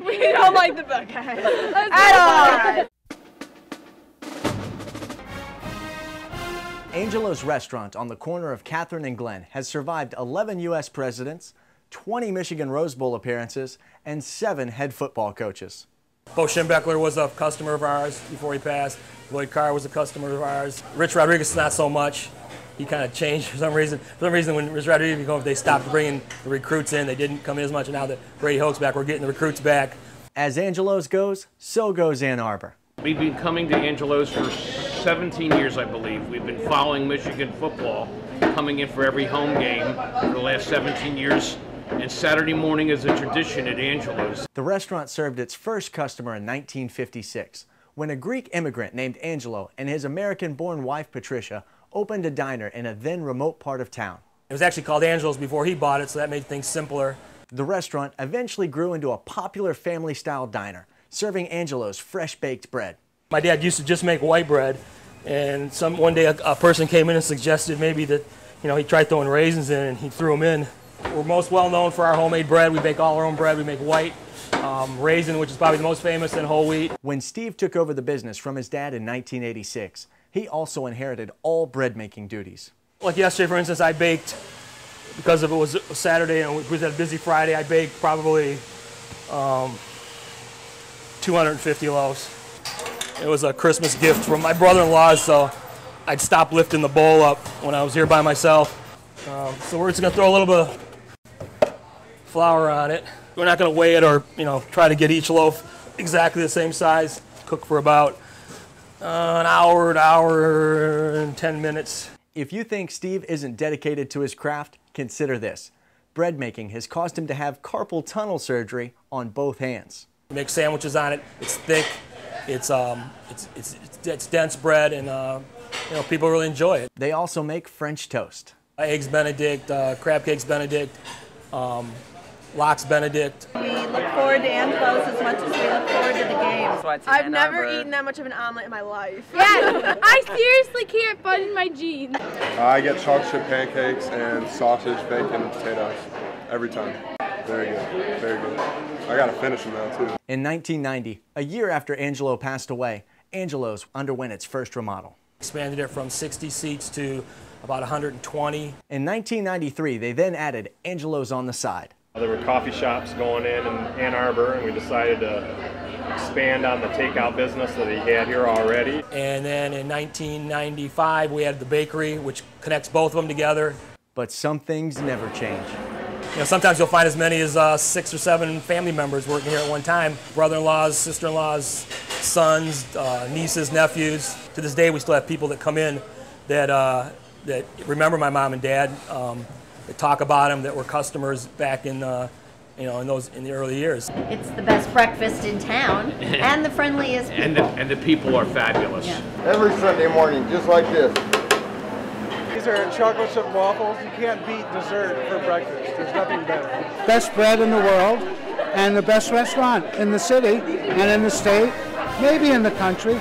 We don't like the Buckeyes at all. Angelo's restaurant on the corner of Catherine and Glen has survived 11 U.S. presidents, 20 Michigan Rose Bowl appearances, and 7 head football coaches. Bo Schembechler was a customer of ours before he passed. Lloyd Carr was a customer of ours. Rich Rodriguez, not so much. He kind of changed for some reason. For some reason, when Rich Rodriguez came, they stopped bringing the recruits in. They didn't come in as much. And now that Brady Hoke's back, we're getting the recruits back. As Angelo's goes, so goes Ann Arbor. We've been coming to Angelo's for 17 years, I believe. We've been following Michigan football, coming in for every home game for the last 17 years. And Saturday morning is a tradition at Angelo's. The restaurant served its first customer in 1956, when a Greek immigrant named Angelo and his American-born wife, Patricia, opened a diner in a then remote part of town. It was actually called Angelo's before he bought it, so that made things simpler. The restaurant eventually grew into a popular family-style diner, serving Angelo's fresh-baked bread. My dad used to just make white bread, and one day a person came in and suggested maybe that, he tried throwing raisins in and he threw them in. We're most well known for our homemade bread. We bake all our own bread. We make white, raisin, which is probably the most famous, and whole wheat. When Steve took over the business from his dad in 1986, he also inherited all bread-making duties. Like yesterday, for instance, I baked, because it was Saturday and we had a busy Friday, I baked probably 250 loaves. It was a Christmas gift from my brother-in-law, so I'd stop lifting the bowl up when I was here by myself. So we're just going to throw a little bit of flour on it. We're not going to weigh it or, try to get each loaf exactly the same size. Cook for about an hour and 10 minutes. If you think Steve isn't dedicated to his craft, consider this. Bread making has caused him to have carpal tunnel surgery on both hands. We make sandwiches on it. It's thick. It's dense bread, and people really enjoy it. They also make French toast. Eggs Benedict, crab cakes Benedict, lox Benedict. We look forward to Angelo's as much as we look forward to the games. I've never eaten that much of an omelet in my life. Yeah, I seriously can't button my jeans. I get chocolate chip pancakes and sausage, bacon, and potatoes every time. Very good, very good. I gotta finish them now too. In 1990, a year after Angelo passed away, Angelo's underwent its first remodel. Expanded it from 60 seats to about 120. In 1993, they then added Angelo's on the side. There were coffee shops going in Ann Arbor, and we decided to expand on the takeout business that he had here already. And then in 1995, we added the bakery, which connects both of them together. But some things never change. Sometimes you'll find as many as 6 or 7 family members working here at one time. Brother-in-laws, sister-in-laws, sons, nieces, nephews. To this day, we still have people that come in that remember my mom and dad, that talk about them, that were customers back in the early years. It's the best breakfast in town and the friendliest people. And the people are fabulous. Yeah. Every Sunday morning, just like this. These are chocolate chip waffles. You can't beat dessert for breakfast. There's nothing better. Best bread in the world and the best restaurant in the city and in the state, maybe in the country.